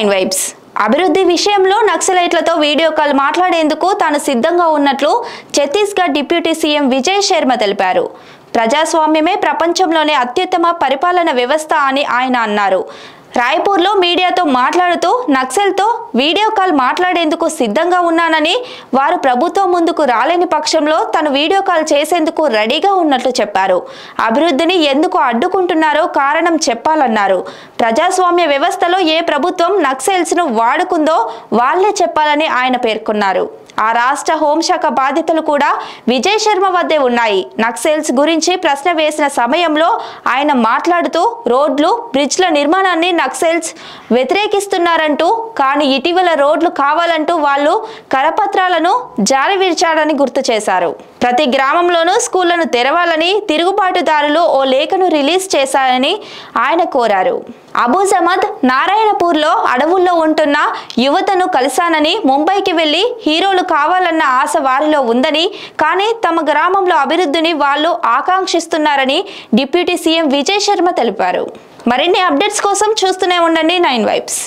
9 vibes. అభివృద్ధి విషయంలో నక్సలైట్లతో video call మాట్లాడేందుకు తాను సిద్ధంగా ఉన్నట్లు ఛత్తీస్గఢ్ డిప్యూటీ సీఎం విజయ్ శర్మ తెలిపారు. ప్రజాస్వామ్యమే ప్రపంచంలోనే అత్యుత్తమ పరిపాలన వ్యవస్థ అని ఆయన అన్నారు. రాయ్పూర్లో మీడియాతో మాట్లాడుతూ నక్సల్తో వీడియో కాల్ మాట్లాడేందుకు సిద్ధంగా ఉన్నానని, వారు ప్రభుత్వం ముందుకు రాలేని పక్షంలో తను వీడియో కాల్ చేసేందుకు రెడీగా ఉన్నట్లు చెప్పారు. అభివృద్ధిని ఎందుకు అడ్డుకుంటున్నారో కారణం చెప్పాలన్నారు. ప్రజాస్వామ్య వ్యవస్థలో ఏ ప్రభుత్వం నక్సల్స్ను వాడుకుందో వాళ్లే చెప్పాలని ఆయన పేర్కొన్నారు. ఆ రాష్ట్ర హోంశాఖ బాధ్యతలు కూడా విజయ్ శర్మ వద్దే ఉన్నాయి. నక్సల్స్ గురించి ప్రశ్న వేసిన సమయంలో ఆయన మాట్లాడుతూ రోడ్లు, బ్రిడ్జ్ల నిర్మాణాన్ని నక్సల్స్ వ్యతిరేకిస్తున్నారంటూ, కానీ ఇటీవల రోడ్లు కావాలంటూ వాళ్ళు కరపత్రాలను జారీ విడిచారని గుర్తు చేశారు. ప్రతి గ్రామంలోనూ స్కూళ్లను తెరవాలని తిరుగుబాటుదారులు ఓ లేఖను రిలీజ్ చేశారని ఆయన కోరారు. అబూజమద్ నారాయణపూర్లో అడవుల్లో ఉంటున్న యువతను కలిశానని, ముంబైకి వెళ్లి హీరోలు కావాలన్న ఆశ వారిలో ఉందని, కానీ తమ గ్రామంలో అభివృద్ధిని వాళ్ళు ఆకాంక్షిస్తున్నారని డిప్యూటీ సీఎం విజయ్ శర్మ తెలిపారు. మరిన్ని అప్డేట్స్ కోసం చూస్తూనే ఉండండి 9 వైబ్స్.